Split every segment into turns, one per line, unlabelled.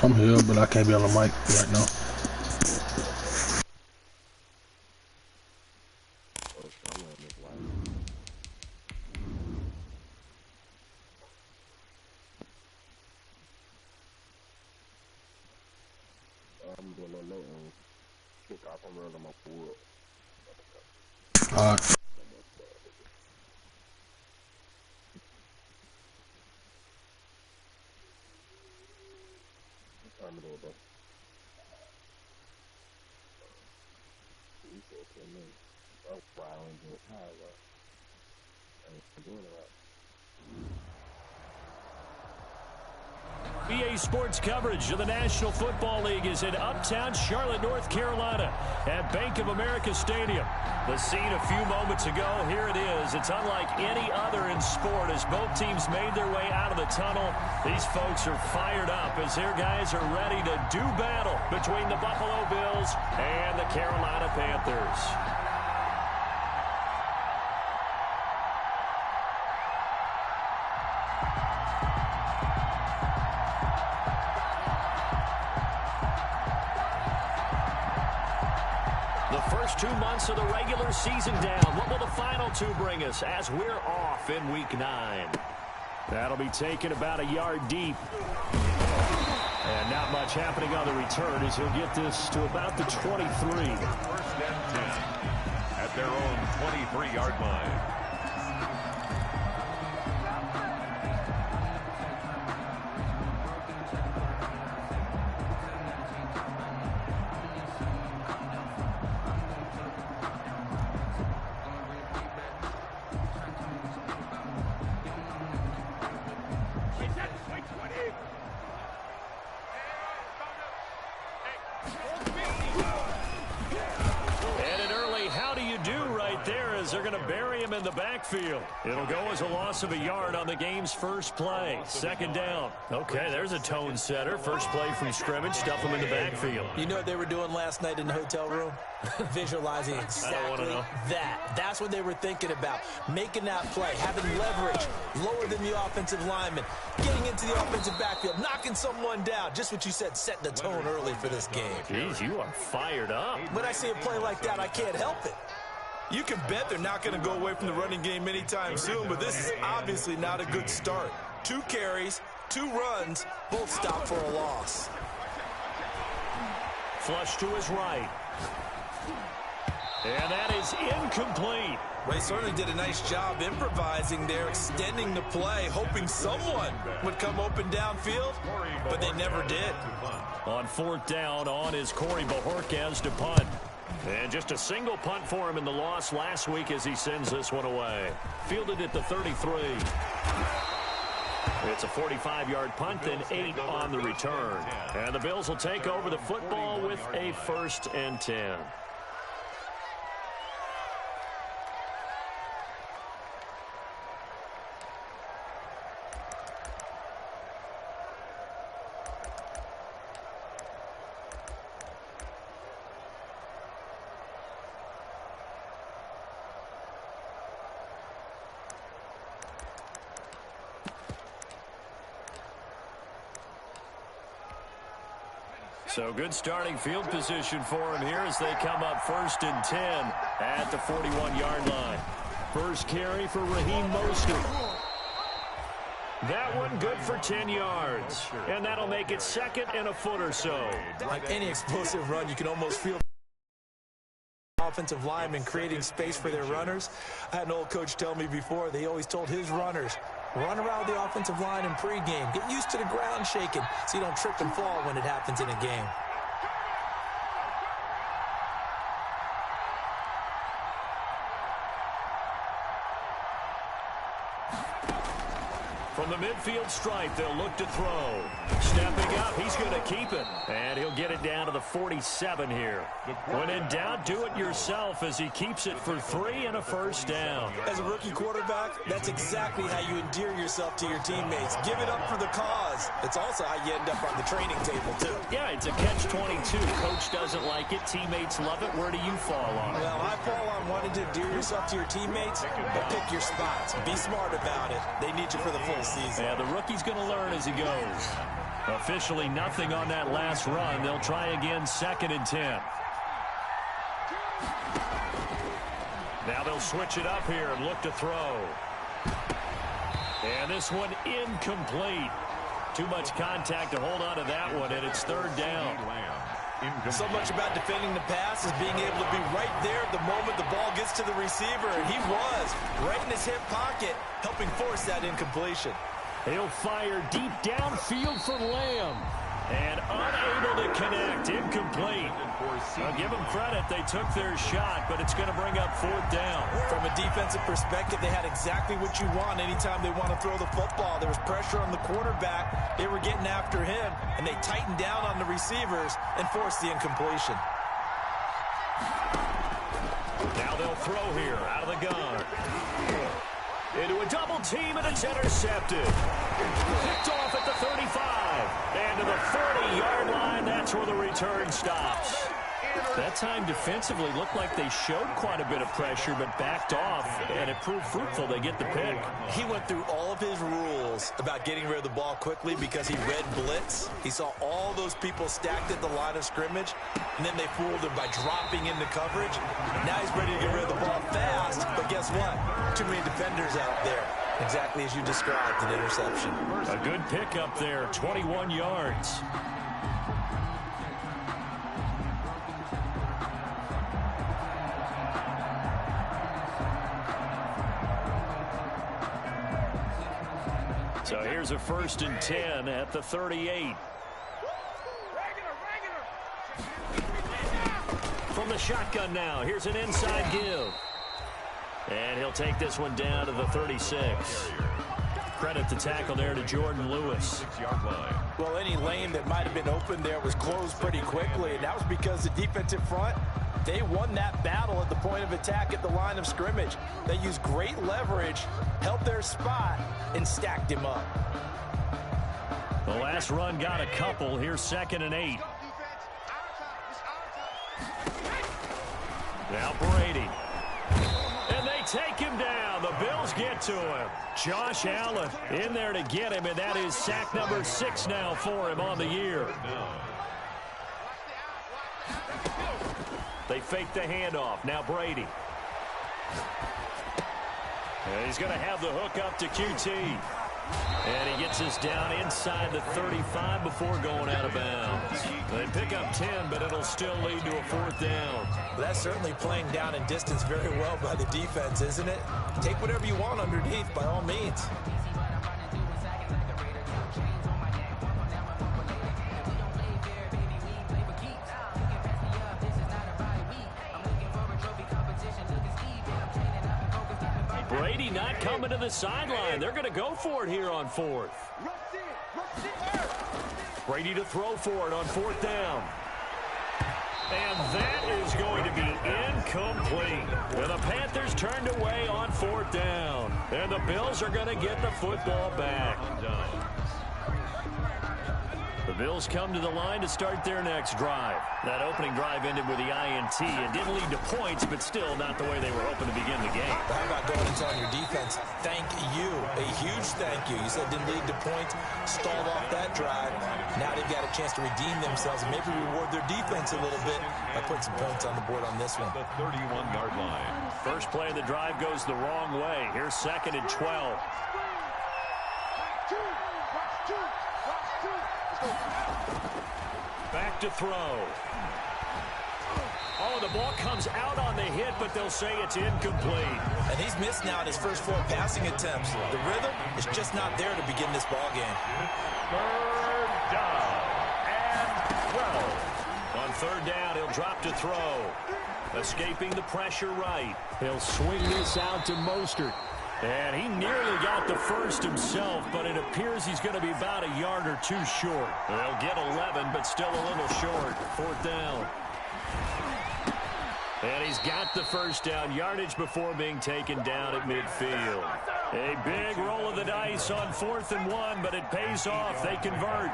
I'm here, but I can't be on the mic right now.
I'm doing that late and kick off on the my pool.
Alright.
EA Sports coverage of the National Football League is in uptown Charlotte, North Carolina at Bank of America Stadium. The scene a few moments ago, here it is. It's unlike any other in sport as both teams made their way out of the tunnel. These folks are fired up as their guys are ready to do battle between the Buffalo Bills and the Carolina Panthers. First 2 months of the regular season down. What will the final two bring us as we're off in Week 9? That'll be taken about a yard deep. And not much happening on the return as he'll get this to about the 23.
First and 10 at their own 23-yard line.
They're going to bury him in the backfield. It'll go as a loss of a yard on the game's first play. Second down. Okay, there's a tone setter. First play from scrimmage. Stuff him in the backfield.
You know what they were doing last night in the hotel room? Visualizing exactly that. That's what they were thinking about. Making that play, having leverage, lower than the offensive lineman, getting into the offensive backfield, knocking someone down. Just what you said, setting the tone early for this game.
Jeez, you are fired up.
When I see a play like that, I can't help it.
You can bet they're not going to go away from the running game anytime soon, but this is obviously not a good start. 2 carries, 2 runs, both stopped for a loss.
Flush to his right. And that is incomplete.
They certainly did a nice job improvising there, extending the play, hoping someone would come open downfield, but they never did.
On 4th down, on is Corey Bojorquez to punt. And just a single punt for him in the loss last week as he sends this one away. Fielded at the 33. It's a 45-yard punt, then 8 on the return. And the Bills will take over the football with a 1st and 10. So good starting field position for him here as they come up 1st and 10 at the 41-yard line. First carry for Raheem Mostert. That one good for 10 yards. And that'll make it 2nd and a foot or so.
Like any explosive run, you can almost feel offensive linemen creating space for their runners. I had an old coach tell me before, they always told his runners, run around the offensive line in pregame. Get used to the ground shaking so you don't trip and fall when it happens in a game.
From the midfield stripe, they'll look to throw. Stepping up, he's going to keep it. And he'll get it down to the 47 here. When in doubt, do it yourself as he keeps it for 3 and a 1st down.
As a rookie quarterback, that's exactly how you endear yourself to your teammates. Give it up for the cause. It's also how you end up on the training table, too.
Yeah, it's a catch-22. Coach doesn't like it. Teammates love it. Where do you fall on it?
Well, I fall on wanting to endear yourself to your teammates, but pick your spots. Be smart about it. They need you for the full season.
Yeah, the rookie's going to learn as he goes. Officially nothing on that last run. They'll try again, 2nd and 10. Now they'll switch it up here and look to throw. And this one incomplete. Too much contact to hold on to that one, and it's 3rd down.
So much about defending the pass is being able to be right there the moment the ball gets to the receiver, and he was right in his hip pocket, helping force that incompletion.
He'll fire deep downfield for Lamb. And unable to connect. Incomplete. I'll give them credit. They took their shot, but it's going to bring up 4th down.
From a defensive perspective, they had exactly what you want anytime they want to throw the football. There was pressure on the quarterback. They were getting after him, and they tightened down on the receivers and forced the incompletion.
Now they'll throw here out of the gun. Into a double team, and it's intercepted. Picked off at the 35. And to the 40-yard line, that's where the return stops. That time defensively looked like they showed quite a bit of pressure, but backed off, and it proved fruitful. They get the pick.
He went through all of his rules about getting rid of the ball quickly because he read blitz. He saw all those people stacked at the line of scrimmage, and then they fooled him by dropping into coverage. Now he's ready to get rid of the ball fast, but guess what? Too many defenders out there. Exactly as you described, an interception.
A good pick up there, 21 yards. So here's a 1st and 10 at the 38. From the shotgun now, here's an inside give. And he'll take this one down to the 36. Credit the tackle there to Jordan Lewis.
Well, any lane that might have been open there was closed pretty quickly, and that was because the defensive front, they won that battle at the point of attack at the line of scrimmage. They used great leverage, held their spot, and stacked him up.
The last run got a couple. Here's 2nd and 8. Now Brady. And they take him down. The Bills get to him. Josh Allen in there to get him, and that is sack number 6 now for him on the year. They fake the handoff. Now Brady. And he's going to have the hook up to QT. And he gets us down inside the 35 before going out of bounds. They pick up 10, but it'll still lead to a 4th down.
Well, that's certainly playing down in distance very well by the defense, isn't it? Take whatever you want underneath, by all means.
Brady not coming to the sideline. They're going to go for it here on 4th. Brady to throw for it on 4th down. And that is going to be incomplete. And the Panthers turned away on 4th down. And the Bills are going to get the football back. The Bills come to the line to start their next drive. That opening drive ended with the INT. It didn't lead to points, but still not the way they were hoping to begin the game.
How about going and telling your defense, thank you, a huge thank you. You said didn't lead to points, stalled off that drive. Now they've got a chance to redeem themselves and maybe reward their defense a little bit by putting some points on the board on this one.
The 31-yard line.
First play of the drive goes the wrong way. Here's 2nd and 12. Back to throw. Oh, the ball comes out on the hit, but they'll say it's incomplete.
And he's missed now his first 4 passing attempts. The rhythm is just not there to begin this ball game.
3rd down and 12.
On 3rd down, he'll drop to throw. Escaping the pressure right. He'll swing this out to Mostert. And he nearly got the first himself, but it appears he's going to be about a yard or 2 short. They'll get 11, but still a little short. 4th down. And he's got the first down, yardage before being taken down at midfield. A big roll of the dice on 4th and 1, but it pays off. They convert.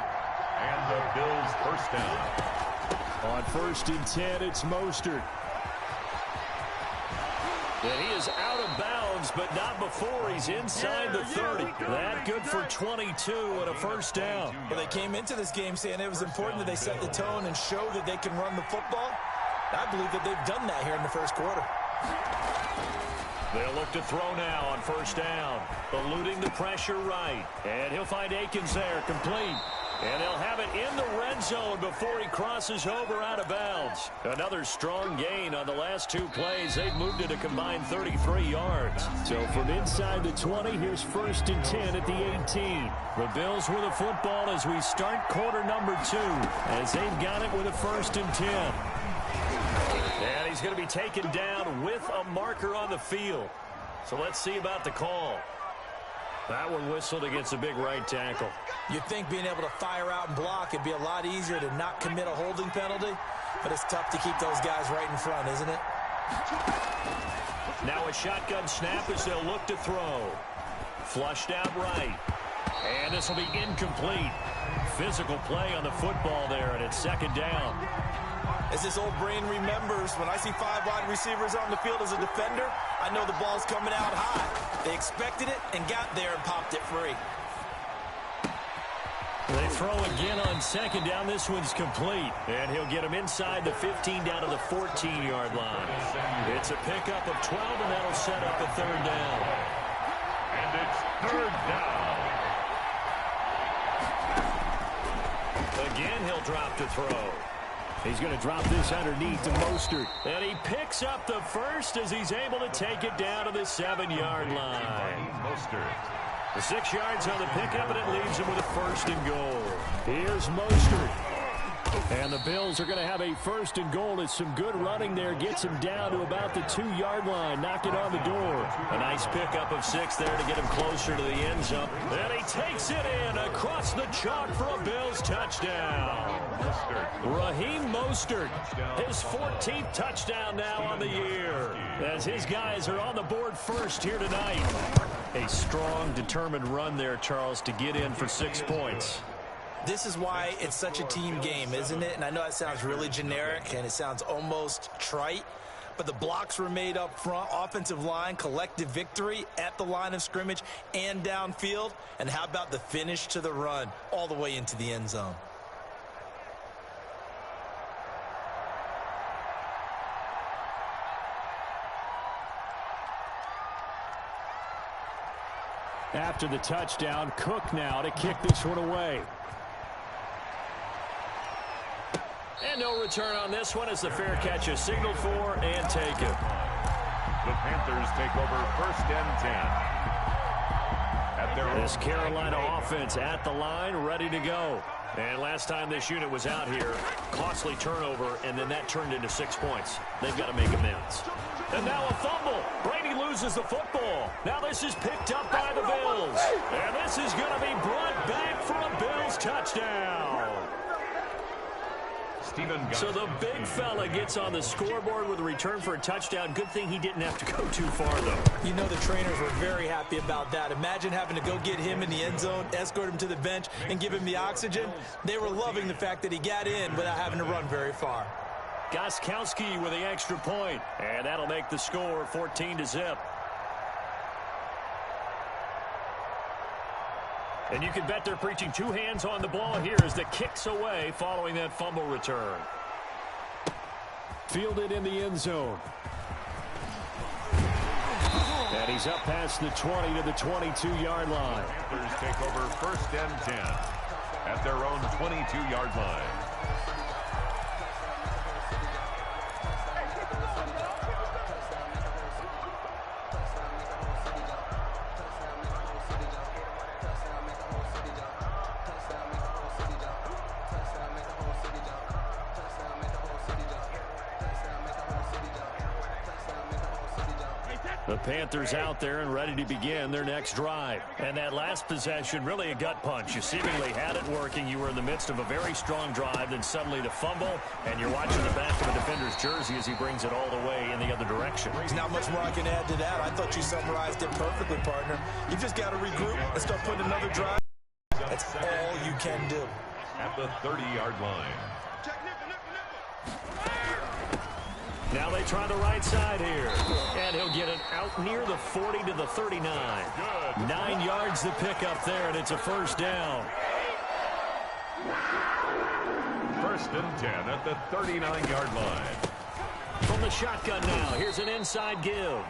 And the Bills first down.
On 1st and 10, it's Mostert. And he is out of bounds bounds, but not before he's inside the 30. That good for 22 and a first down.
Well, they came into this game saying it was important that they set the tone and show that they can run the football. I believe that they've done that here in the first quarter.
They'll look to throw now on first down. Eluding the pressure right. And he'll find Akins there, complete. And they'll have it in the red zone before he crosses over out of bounds. Another strong gain on the last two plays. They've moved it a combined 33 yards. So from inside the 20, here's 1st and 10 at the 18. The Bills with a football as we start quarter number 2, as they've got it with a 1st and 10. And he's going to be taken down with a marker on the field. So let's see about the call. That one whistled against a big right tackle.
You'd think being able to fire out and block it'd be a lot easier to not commit a holding penalty, but it's tough to keep those guys right in front, isn't it?
Now a shotgun snap as they'll look to throw. Flushed out right. And this will be incomplete. Physical play on the football there, and it's 2nd down.
As this old brain remembers, when I see 5 wide receivers on the field as a defender, I know the ball's coming out high. They expected it and got there and popped it free.
They throw again on 2nd down. This one's complete. And he'll get him inside the 15 down to the 14-yard line. It's a pickup of 12, and that'll set up a 3rd down.
And it's 3rd down.
Again, he'll drop to throw. He's going to drop this underneath to Mostert. And he picks up the first as he's able to take it down to the 7-yard line.
Mostert.
The 6 yards on the pickup, and it leaves him with a 1st and goal. Here's Mostert. And the Bills are going to have a 1st and goal. It's some good running there. Gets him down to about the 2-yard line. Knock it on the door. A nice pickup of 6 there to get him closer to the end zone. And he takes it in across the chalk for a Bills touchdown. Raheem Mostert, his 14th touchdown now on the year, as his guys are on the board first here tonight. A strong, determined run there, Charles, to get in for 6 points.
This is why it's such a team game, isn't it? And I know that sounds really generic and it sounds almost trite, but the blocks were made up front, offensive line, collective victory at the line of scrimmage and downfield. And how about the finish to the run all the way into the end zone?
After the touchdown, Cook now to kick this one away. And no return on this one as the fair catch is signaled for and taken.
The Panthers take over 1st and 10. At their
This Carolina offense at the line, ready to go. And last time this unit was out here, costly turnover, and then that turned into 6 points. They've got to make amends. And now a fumble. Brady loses the football. Now this is picked up by the Bills. And this is going to be brought back for a Bills touchdown. So the big fella gets on the scoreboard with a return for a touchdown. Good thing he didn't have to go too far, though.
You know the trainers were very happy about that. Imagine having to go get him in the end zone, escort him to the bench, and give him the oxygen. They were loving the fact that he got in without having to run very far.
Gostkowski with the extra point, and that'll make the score 14-0. And you can bet they're preaching 2 hands on the ball here as the kick's away following that fumble return. Fielded in the end zone. And he's up past the 20 to the 22-yard line.
Panthers take over 1st and 10 at their own 22-yard line.
The Panthers out there and ready to begin their next drive. And that last possession, really a gut punch. You seemingly had it working. You were in the midst of a very strong drive, then suddenly the fumble, and you're watching the back of a defender's jersey as he brings it all the way in the other direction.
There's not much more I can add to that. I thought you summarized it perfectly, partner. You just got to regroup and start putting another drive. That's all you can do.
At the 30-yard line.
Now they try the right side here. And he'll get it out near the 40 to the 39. 9 yards to pick up there, and it's a first down.
First and 10 at the 39-yard line.
From the shotgun now, here's an inside give.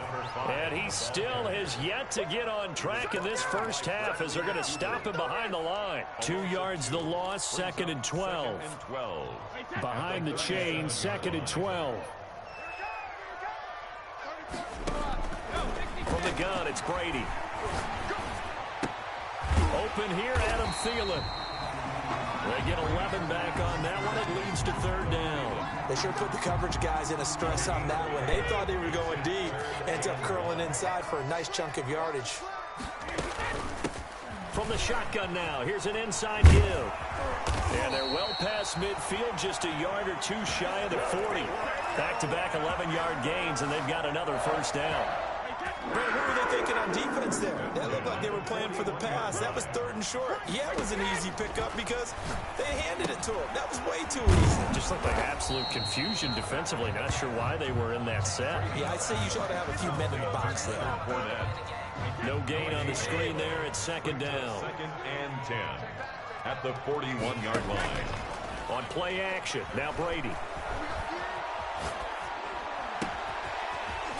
And he still has yet to get on track in this first half as they're going to stop him behind the line. 2 yards the loss, second and 12. Behind the chain, second and 12. From the gun, it's Brady. Open here, Adam Thielen. They get 11 back on that one. It leads to third down.
They sure put the coverage guys in a stress on that one. They thought they were going deep. Ends up curling inside for a nice chunk of yardage.
From the shotgun now, here's an inside give. And they're well past midfield, just a yard or two shy of the 40. Back-to-back 11-yard gains, and they've got another first down.
Brett, what were they thinking on defense there? That looked like they were playing for the pass. That was third and short. Yeah, it was an easy pickup because they handed it to him. That was way too easy.
Just looked like absolute confusion defensively. Not sure why they were in that set.
Yeah, I'd say you ought to have a few men in the box there.
No gain on the screen there. It's second down.
Second and 10 at the 41-yard line.
On play action, now Brady.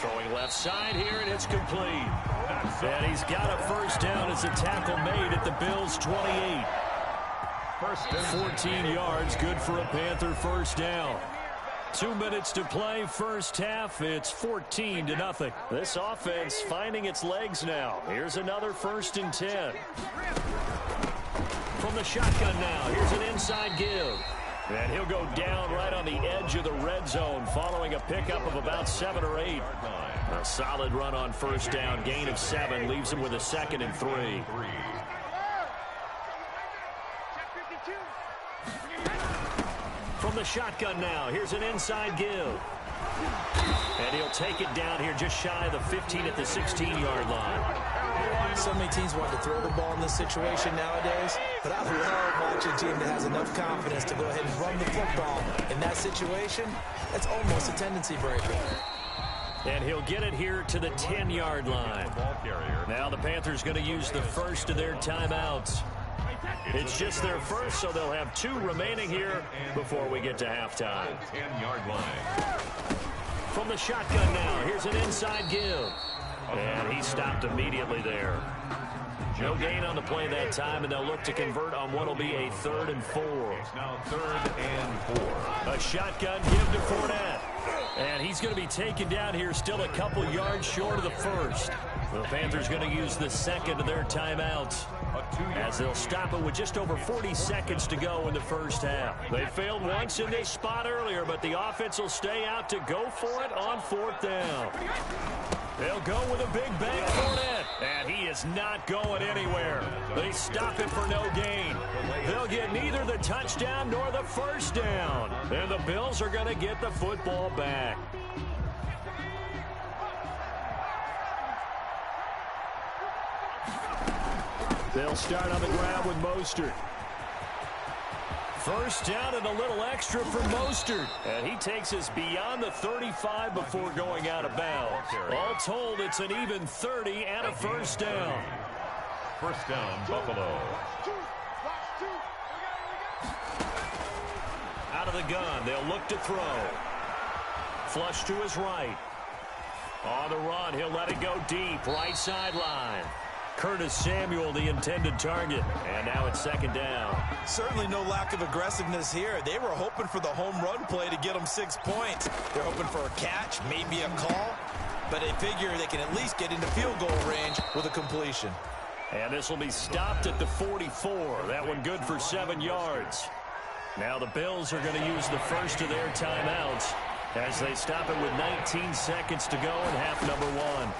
Throwing left side here, and it's complete. And he's got a first down as a tackle made at the Bills' 28. 14 yards, good for a Panther first down. 2 minutes to play, first half. It's 14-0. This offense finding its legs now. Here's another first and 10. From the shotgun now, here's an inside give. And he'll go down right on the edge of the red zone following a pickup of about 7 or 8. A solid run on first down. Gain of 7 leaves him with a second and 3. From the shotgun now, here's an inside give. And he'll take it down here just shy of the 15 at the 16-yard line.
So many teams want to throw the ball in this situation nowadays, but I love watching a team that has enough confidence to go ahead and run the football. In that situation, that's almost a tendency breaker.
And he'll get it here to the 10-yard line. Now the Panthers going to use the first of their timeouts. It's just their first, so they'll have 2 remaining here before we get to halftime.
10-yard line.
From the shotgun now, here's an inside give. And he stopped immediately there. No gain on the play that time, and they'll look to convert on what will be a 3rd and 4.
It's now 3rd and 4.
A shotgun give to Fournette. And he's going to be taken down here still a couple yards short of the first. The Panthers going to use the second of their timeouts as they'll stop it with just over 40 seconds to go in the first half. They failed once in this spot earlier, but the offense will stay out to go for it on 4th down. They'll go with a big bang Fournette, and he is not going anywhere. They stop it for no gain. They'll get neither the touchdown nor the first down, and the Bills are going to get the football back. They'll start on the ground with Mostert. First down and a little extra for Mostert. And he takes us beyond the 35 before going out of bounds. All told, it's an even 30 and a first down.
First down, Buffalo.
Out of the gun, they'll look to throw. Flush to his right. On the run, he'll let it go deep, right sideline. Curtis Samuel, the intended target. And now it's second down.
Certainly no lack of aggressiveness here. They were hoping for the home run play to get them 6 points. They're hoping for a catch, maybe a call. But they figure they can at least get into field goal range with a completion.
And this will be stopped at the 44. That one good for 7 yards. Now the Bills are going to use the first of their timeouts as they stop it with 19 seconds to go in half number 1.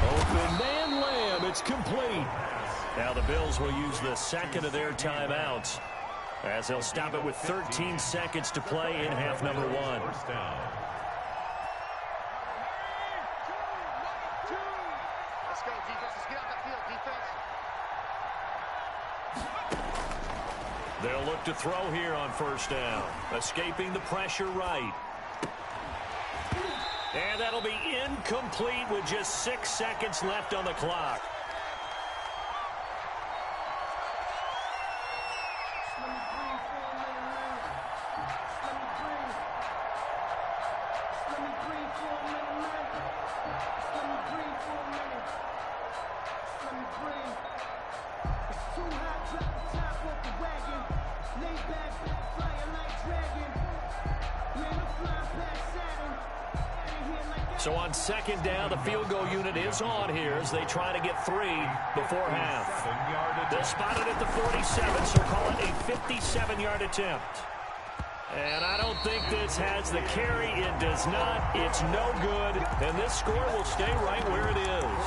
Open man Lamb, it's complete. Now the Bills will use the second of their timeouts as they'll stop it with 13 seconds to play in half number 1.
First down.
Let's go, defense. Let's get out that field, defense.
They'll look to throw here on first down. Escaping the pressure right. And that'll be incomplete with just 6 seconds left on the clock. So on second down, the field goal unit is on here as they try to get 3 before half. They'll spot it at the 47, so call it a 57-yard attempt. And I don't think this has the carry. It does not. It's no good. And this score will stay right where it is.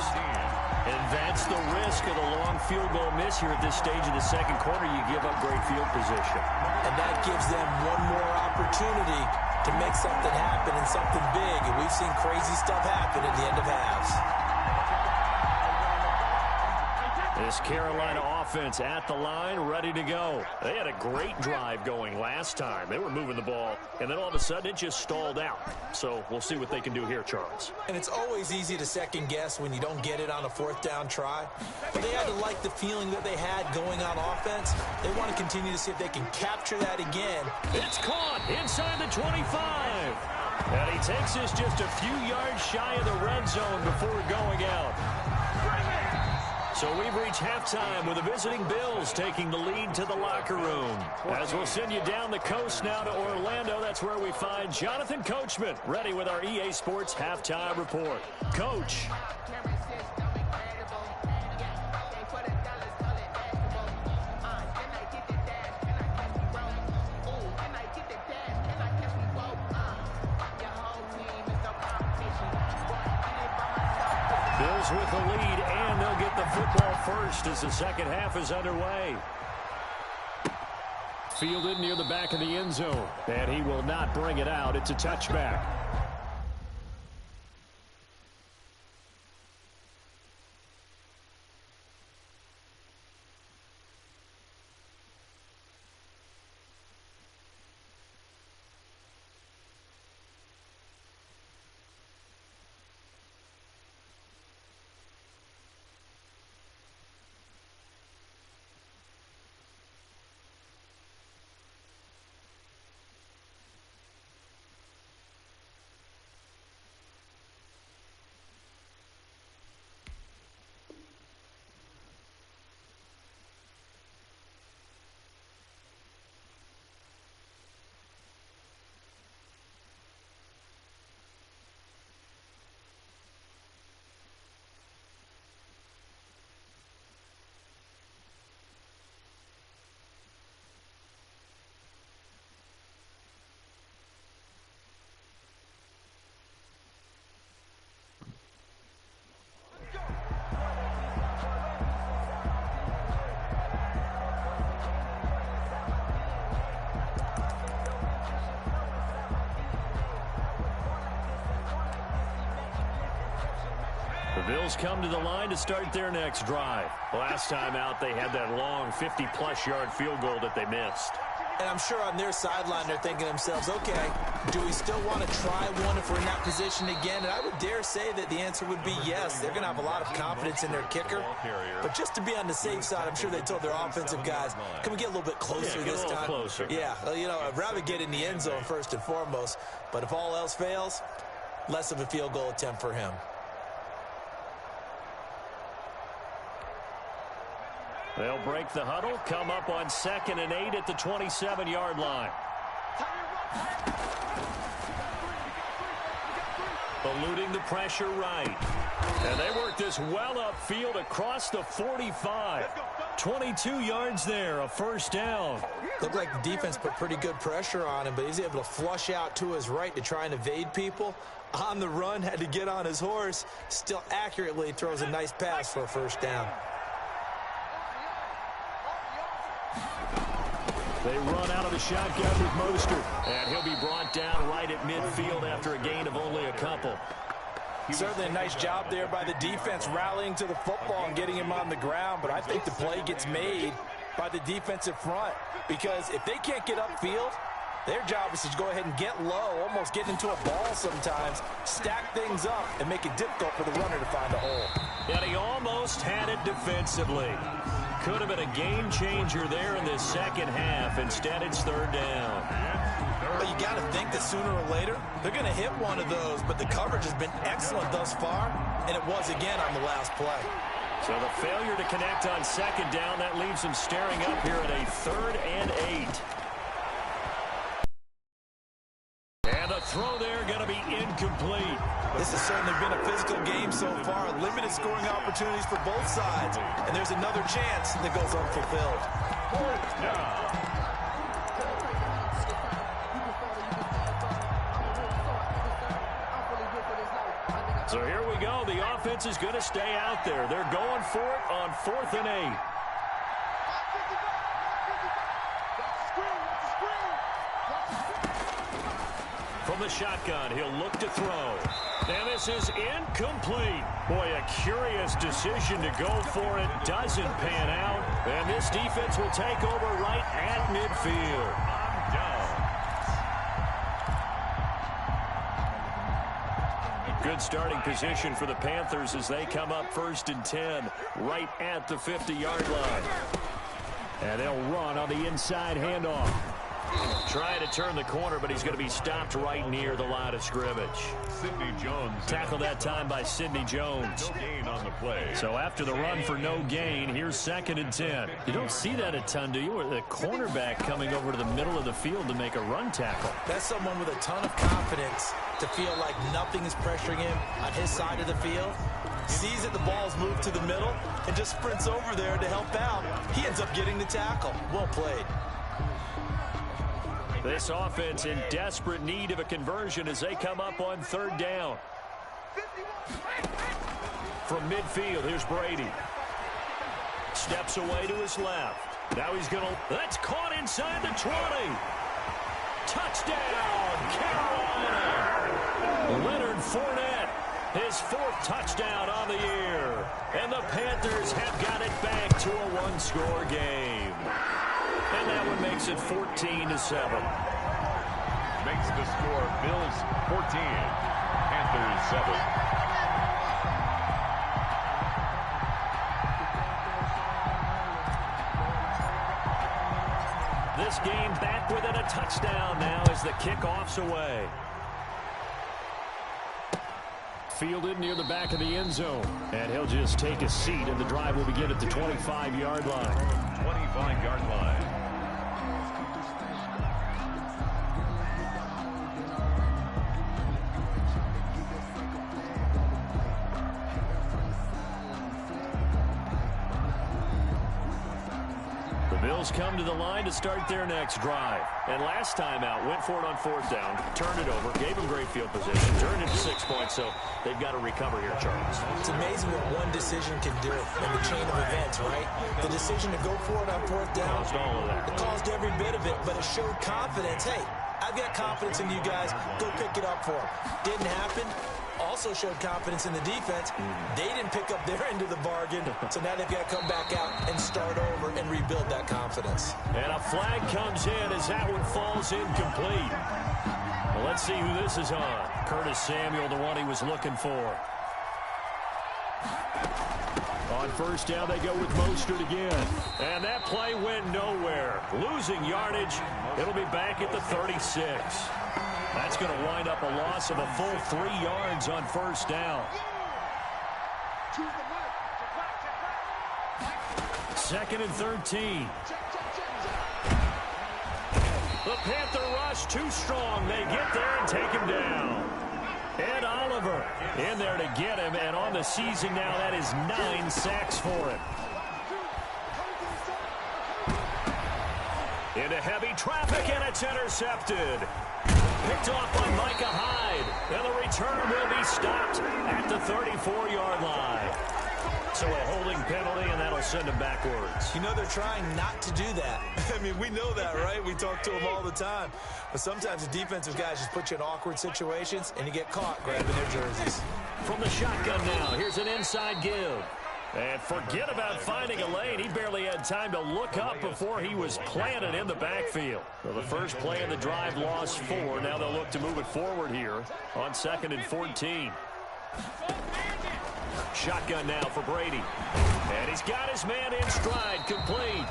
And that's the risk of the long field goal miss here at this stage of the second quarter. You give up great field position.
And that gives them one more opportunity to make something happen and something big. And we've seen crazy stuff happen at the end of halves.
This Carolina offense at the line, ready to go. They had a great drive going last time. They were moving the ball, and then all of a sudden it just stalled out. So we'll see what they can do here, Charles.
And it's always easy to second guess when you don't get it on a fourth down try. But they had to like the feeling that they had going on offense. They want to continue to see if they can capture that again.
It's caught inside the 25. And he takes this just a few yards shy of the red zone before going out. So we've reached halftime with the visiting Bills taking the lead to the locker room. As we'll send you down the coast now to Orlando, that's where we find Jonathan Coachman, ready with our EA Sports Halftime Report. Coach. Bills with the lead, and they'll get the football first as the second half is underway. Fielded near the back of the end zone, and he will not bring it out. It's a touchback. The Bills come to the line to start their next drive. Last time out, they had that long 50-plus yard field goal that they missed.
And I'm sure on their sideline they're thinking to themselves, okay, do we still want to try one if we're in that position again? And I would dare say that the answer would be yes. They're going to have a lot of confidence in their kicker. But just to be on the safe side, I'm sure they told their offensive guys, can we get a little bit closer this time?
Closer.
Yeah, well, you know, I'd rather get in the end zone first and foremost. But if all else fails, less of a field goal attempt for him.
They'll break the huddle, come up on 2nd and 8 at the 27-yard line. Eluding the pressure right. And they work this well upfield across the 45. 22 yards there, a first down.
Looked like the defense put pretty good pressure on him, but he's able to flush out to his right to try and evade people. On the run, had to get on his horse. Still accurately throws a nice pass for a first down.
They run out of the shotgun with Mostert, and he'll be brought down right at midfield after a gain of only a couple.
Certainly a nice job there by the defense rallying to the football and getting him on the ground, but I think the play gets made
by the defensive front, because if they can't get upfield, their job is to go ahead and get low, almost get into a ball sometimes, stack things up, and make it difficult for the runner to find a hole.
And he almost had it defensively. Could have been a game changer there in this second half. Instead, it's third down.
But you got to think that sooner or later, they're going to hit one of those, but the coverage has been excellent thus far, and it was again on the last play.
So the failure to connect on second down, that leaves them staring up here at a 3rd and 8. And the throw there going to be incomplete.
This has certainly been a physical game so far. Limited scoring opportunities for both sides. And there's another chance that goes unfulfilled.
4th down.
So here we go. The offense is going to stay out there. They're going for it on 4th and 8. From the shotgun, he'll look to throw. And this is incomplete. Boy, a curious decision to go for it. Doesn't pan out. And this defense will take over right at midfield. Good starting position for the Panthers as they come up 1st and 10 right at the 50-yard line. And they'll run on the inside handoff. Trying to turn the corner, but he's going to be stopped right near the line of scrimmage.
Sidney Jones.
Tackled that time by Sidney Jones.
No gain on the play.
So after the run for no gain, here's 2nd and 10. You don't see that a ton, do you? Or the cornerback coming over to the middle of the field to make a run tackle.
That's someone with a ton of confidence to feel like nothing is pressuring him on his side of the field. Sees that the ball's moved to the middle and just sprints over there to help out. He ends up getting the tackle. Well played.
This offense in desperate need of a conversion as they come up on 3rd down. From midfield, here's Brady. Steps away to his left. Now he's going to... That's caught inside the 20. Touchdown, Carolina. Leonard Fournette, his 4th touchdown on the year. And the Panthers have got it back to a 1-score game. And that one makes it 14-7.
Makes the score Bills 14, Panthers 7.
This game back within a touchdown now as the kickoff's away. Fielded near the back of the end zone. And he'll just take a seat, and the drive will begin at the 25-yard line.
25-yard line.
Bills come to the line to start their next drive. And last time out, went for it on 4th down, turned it over, gave them great field position, turned it to 6 points, so they've got to recover here, Charles.
It's amazing what one decision can do in the chain of events, right? The decision to go for it on 4th down,
Caused all of that.
it caused every bit of it, but it showed confidence. Hey, I've got confidence in you guys. Go pick it up for them. Didn't happen. Also showed confidence in the defense. They didn't pick up their end of the bargain, so now they've got to come back out and start over and rebuild that confidence.
And a flag comes in as that one falls incomplete. Well, let's see who this is on. Curtis Samuel, the one he was looking for. On 1st down, they go with Mostert again. And that play went nowhere. Losing yardage. It'll be back at the 36. That's going to wind up a loss of a full 3 yards on 1st down. 2nd and 13. The Panther rush too strong. They get there and take him down. Ed Oliver in there to get him, and on the season now, that is 9 sacks for him. Into heavy traffic, and it's intercepted. Picked off by Micah Hyde, and the return will be stopped at the 34-yard line. So a holding penalty, and that'll send him backwards.
You know, they're trying not to do that. I mean, we know that, right? We talk to them all the time. But sometimes the defensive guys just put you in awkward situations, and you get caught grabbing their jerseys.
From the shotgun now, here's an inside give. And forget about finding a lane. He barely had time to look up before he was planted in the backfield. So the first play of the drive lost 4. Now they'll look to move it forward here on 2nd and 14. Shotgun now for Brady. And he's got his man in stride, complete.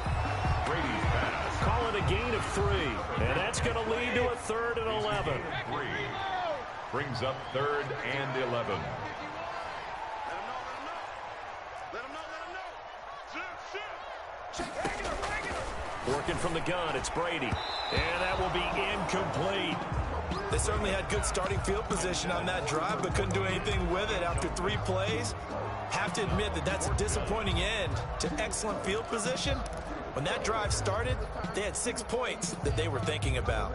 Brady's pass.
Call it a gain of 3. And that's going to lead to a 3rd and 11.
3. Brings up 3rd and 11.
Working from the gun, it's Brady. And that will be incomplete.
They certainly had good starting field position on that drive, but couldn't do anything with it after 3 plays. Have to admit that that's a disappointing end to excellent field position. When that drive started, they had 6 points that they were thinking about.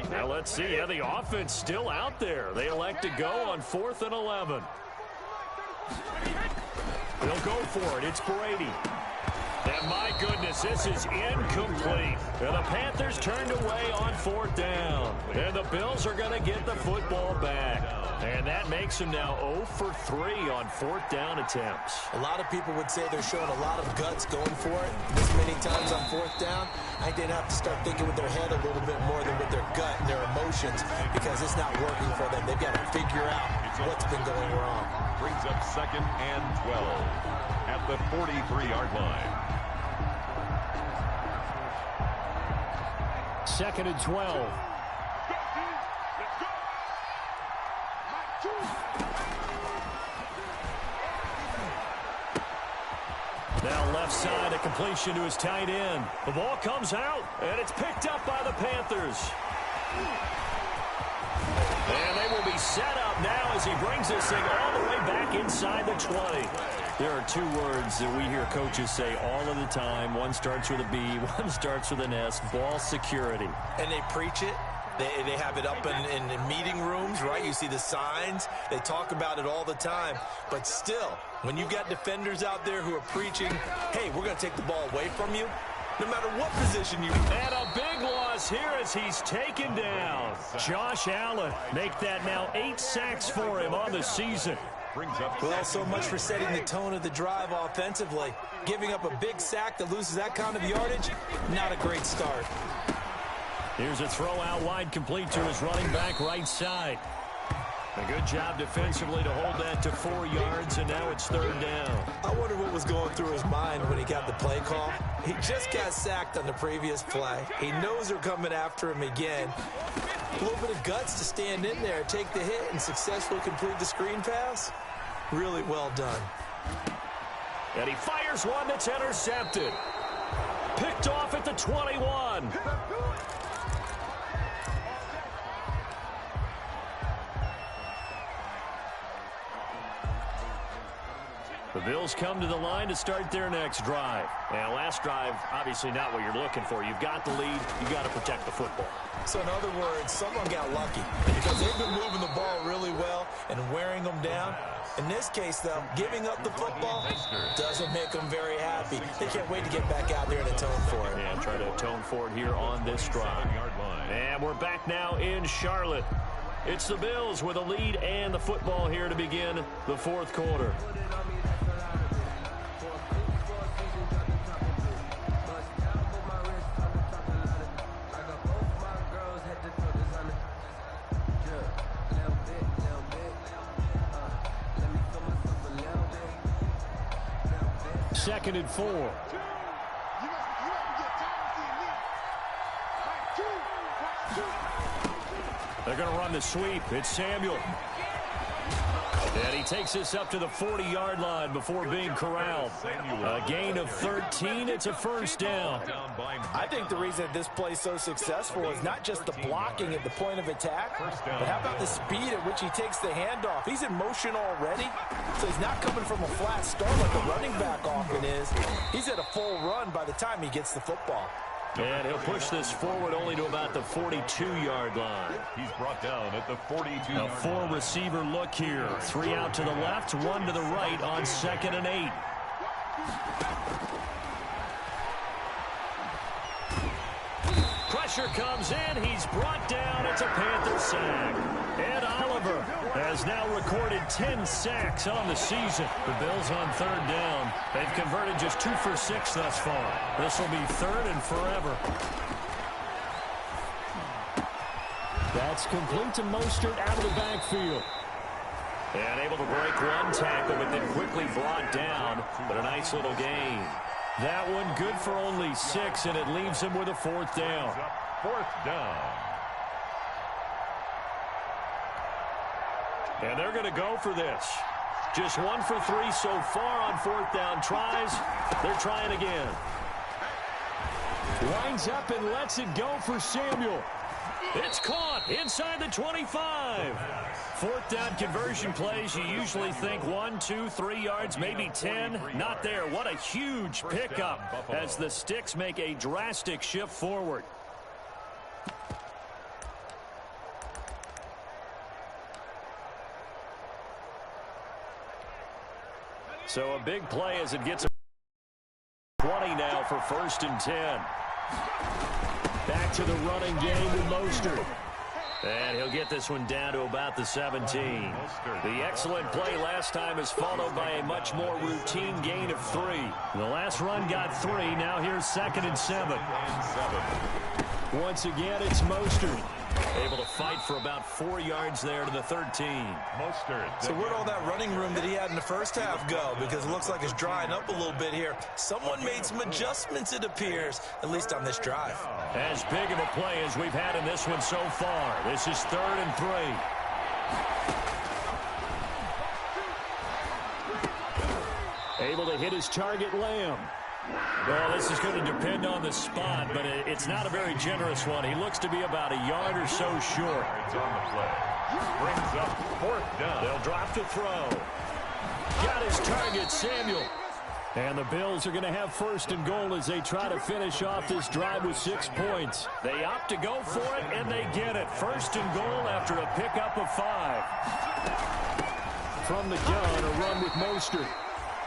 Now let's see how the offense still out there. They elect to go on 4th and 11. They'll go for it. It's Brady. And my goodness, this is incomplete. And the Panthers turned away on 4th down. And the Bills are going to get the football back. And that makes them now 0 for 3 on 4th down attempts.
A lot of people would say they're showing a lot of guts going for it. This many times on 4th down, I think they'd have to start thinking with their head a little bit more than with their gut and their emotions, because it's not working for them. They've got to figure out what's been going wrong.
Brings up 2nd and 12 at the 43-yard line.
2nd and 12. Now left side, a completion to his tight end. The ball comes out, and it's picked up by the Panthers. And they will be set up now as he brings this thing all the way back inside the 20. There are 2 words that we hear coaches say all of the time. One starts with a B, one starts with an S, ball security.
And they preach it. They have it up in meeting rooms, right? You see the signs. They talk about it all the time. But still, when you've got defenders out there who are preaching, hey, we're going to take the ball away from you, no matter what position you're in.
And a big loss here as he's taken down. Josh Allen, make that now 8 sacks for him on the season.
Well, so much for setting the tone of the drive offensively. Giving up a big sack that loses that kind of yardage, not a great start.
Here's a throw out wide, complete to his running back right side. A good job defensively to hold that to 4 yards, and now it's 3rd down.
I wonder what was going through his mind when he got the play call. He just got sacked on the previous play. He knows they're coming after him again. A little bit of guts to stand in there, take the hit, and successfully complete the screen pass. Really well done.
And he fires one that's intercepted. Picked off at the 21. The Bills come to the line to start their next drive. And last drive, obviously not what you're looking for. You've got the lead. You've got to protect the football.
So in other words, someone got lucky because they've been moving the ball really well and wearing them down. In this case, though, giving up the football doesn't make them very happy. They can't wait to get back out there and atone for it.
And try to atone for it here on this drive. And we're back now in Charlotte. It's the Bills with a lead and the football here to begin the 4th quarter. Second and 4. They're going to run the sweep. It's Samuel. And he takes this up to the 40-yard line before being corralled. A gain of 13. It's a 1st down.
I think the reason this play is so successful is not just the blocking at the point of attack, but how about the speed at which he takes the handoff? He's in motion already, so he's not coming from a flat start like a running back often is. He's at a full run by the time he gets the football.
And he'll push this forward only to about the 42-yard line.
He's brought down at the 42.
A 4-receiver look here. 3 out to the left, 1 to the right on 2nd and 8. Pressure comes in. He's brought down. It's a Panther sack. Ed Oliver has now recorded 10 sacks on the season. The Bills on third down. They've converted just 2 for 6 thus far. This will be third and forever. That's complete to Mostert out of the backfield. And able to break one tackle, but then quickly brought down. But a nice little gain. That one good for only 6, and it leaves him with a 4th down.
4th down.
And they're going to go for this. Just 1 for 3 so far on 4th down tries. They're trying again. Winds up and lets it go for Samuel. It's caught inside the 25. 4th down conversion plays, you usually think 1, 2, 3 yards, maybe 10. Not there. What a huge pickup as the Sticks make a drastic shift forward. So a big play as it gets 20 now for 1st and 10. Back to the running game with Mostert. And he'll get this one down to about the 17. The excellent play last time is followed by a much more routine gain of 3. The last run got 3. Now here's 2nd and 7. Once again, it's Mostert. Able to fight for about 4 yards there to the 13.
Mostert.
So where'd all that running room that he had in the first half go? Because it looks like it's drying up a little bit here. Someone made some adjustments, it appears, at least on this drive.
As big of a play as we've had in this one so far. This is 3rd and 3. Able to hit his target, Lamb. Well, this is going to depend on the spot, but it's not a very generous one. He looks to be about a yard or so short.
It's on the play. Brings up 4th down.
They'll drop to throw. Got his target, Samuel. And the Bills are going to have 1st and goal as they try to finish off this drive with 6 points. They opt to go for it, and they get it. 1st and goal after a pickup of 5. From the gun, a run with Mostert.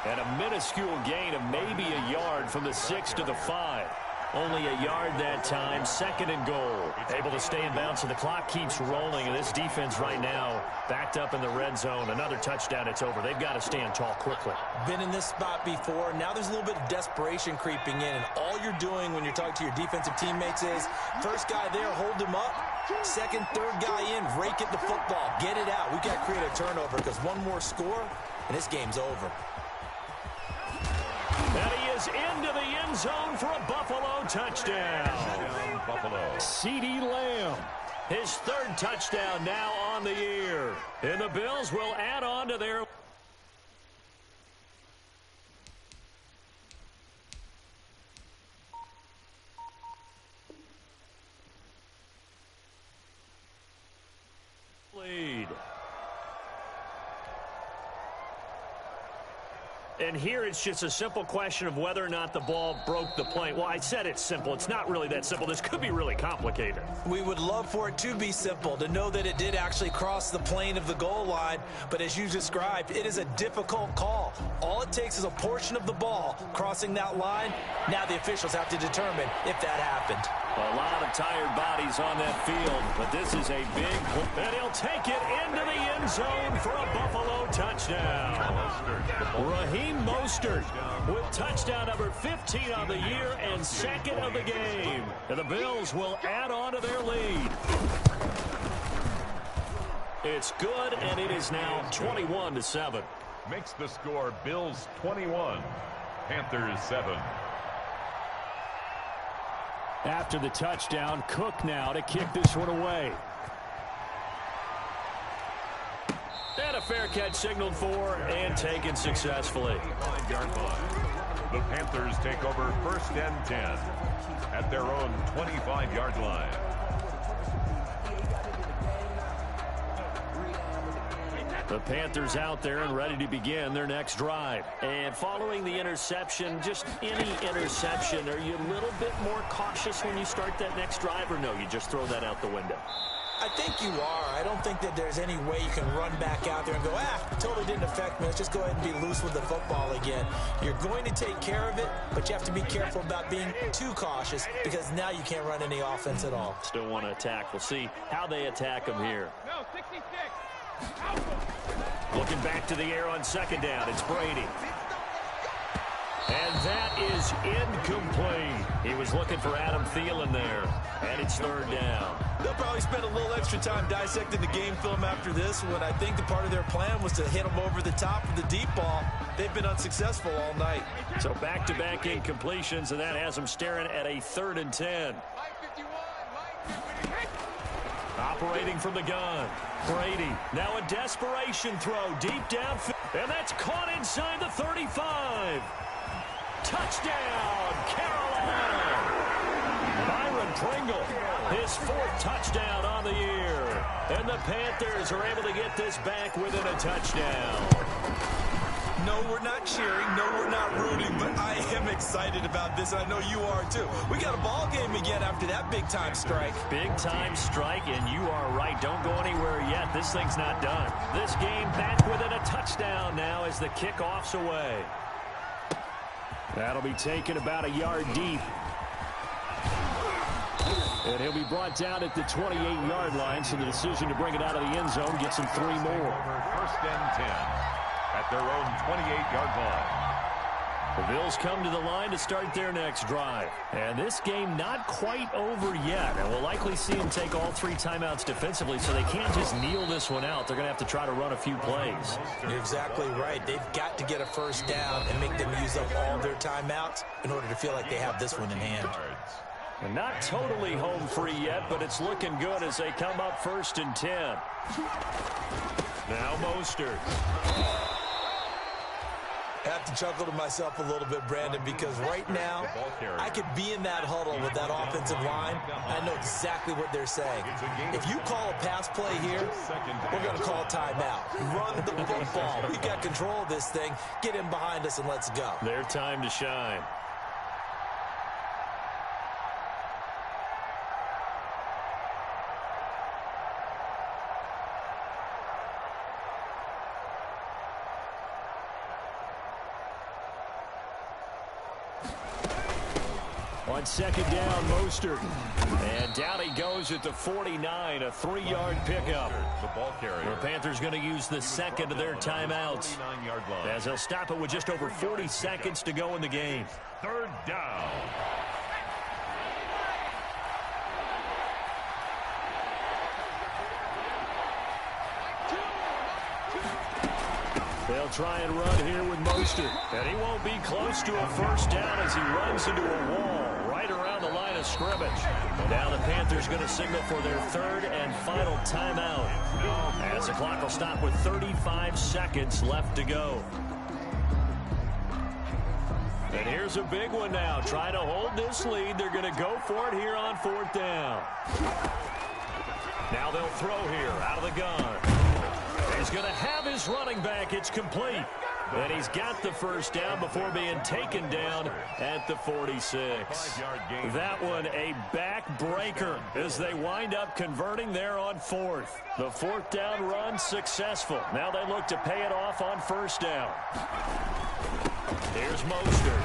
And a minuscule gain of maybe a yard from the 6 to the 5. Only a yard that time. 2nd and goal. Able to stay in bounds, so the clock keeps rolling. And this defense right now backed up in the red zone. Another touchdown, it's over. They've got to stand tall quickly.
Been in this spot before. Now there's a little bit of desperation creeping in. And all you're doing when you're talking to your defensive teammates is, first guy there, hold him up. 2nd, 3rd guy in, rake at the football. Get it out. We've got to create a turnover because one more score, and this game's over.
And he is into the end zone for a Buffalo touchdown.
Buffalo.
CeeDee Lamb. His 3rd touchdown now on the year. And the Bills will add on to their lead. And here it's just a simple question of whether or not the ball broke the plane. Well, I said it's simple. It's not really that simple. This could be really complicated.
We would love for it to be simple, to know that it did actually cross the plane of the goal line. But as you described, it is a difficult call. All it takes is a portion of the ball crossing that line. Now the officials have to determine if that happened.
A lot of tired bodies on that field, but this is a big play. And he'll take it into the end zone for a Buffalo touchdown. Raheem Mostert with touchdown number 15 on the year and 2nd of the game. And the Bills will add on to their lead. It's good, and it is now 21-7.
Makes the score Bills 21, Panthers 7.
After the touchdown, Cook now to kick this one away. And a fair catch signaled for and taken successfully.
5-yard line. The Panthers take over 1st and 10 at their own 25-yard line.
The Panthers out there and ready to begin their next drive. And following the interception, just any interception, are you a little bit more cautious when you start that next drive, or no, you just throw that out the window?
I think you are. I don't think that there's any way you can run back out there and go, totally didn't affect me. Let's just go ahead and be loose with the football again. You're going to take care of it, but you have to be careful about being too cautious because now you can't run any offense at all.
Still want to attack. We'll see how they attack them here.
No, 66.
Looking back to the air on second down. It's Brady. And that is incomplete. He was looking for Adam Thielen there. And it's third down.
They'll probably spend a little extra time dissecting the game film after this one. I think the part of their plan was to hit them over the top of the deep ball. They've been unsuccessful all night.
So back-to-back incompletions, and that has them staring at a 3rd and 10. Operating from the gun. Brady, now a desperation throw deep downfield. And that's caught inside the 35. Touchdown, Carolina. Byron Pringle, his 4th touchdown on the year. And the Panthers are able to get this back within a touchdown.
No, we're not cheering. No, we're not rooting. But I am excited about this. I know you are, too. We got a ball game again after that big-time strike.
Big-time strike, and you are right. Don't go anywhere yet. This thing's not done. This game back within a touchdown now as the kickoff's away. That'll be taken about a yard deep. And he'll be brought down at the 28-yard line, so the decision to bring it out of the end zone gets him 3 more.
First and 10 at their own 28-yard line.
The Bills come to the line to start their next drive. And this game not quite over yet. And we'll likely see them take all 3 timeouts defensively, so they can't just kneel this one out. They're going to have to try to run a few plays.
You're exactly right. They've got to get a first down and make them use up all their timeouts in order to feel like they have this one in hand.
And not totally home free yet, but it's looking good as they come up 1st and 10. Now Mostert.
I have to chuckle to myself a little bit, Brandon, because right now I could be in that huddle with that offensive line. I know exactly what they're saying. If you call a pass play here, we're going to call a timeout. Run the football. We got control of this thing. Get in behind us and let's go.
Their time to shine. On second down, Mostert. And down he goes at the 49, a 3-yard pickup.
The ball carrier.
The Panthers going to use the second of their timeouts as they'll stop it with just over 40 seconds to go in the game.
Third down.
They'll try and run here with Mostert. And he won't be close to a first down as he runs into a wall right around the line of scrimmage. Now the Panthers going to signal for their 3rd and final timeout as the clock will stop with 35 seconds left to go. And here's a big one now. Trying to hold this lead. They're going to go for it here on 4th down. Now they'll throw here out of the gun. He's going to have his running back. It's complete. And he's got the first down before being taken down at the 46. That one a backbreaker as they wind up converting there on 4th. The 4th down run successful. Now they look to pay it off on 1st down. Here's Mostert.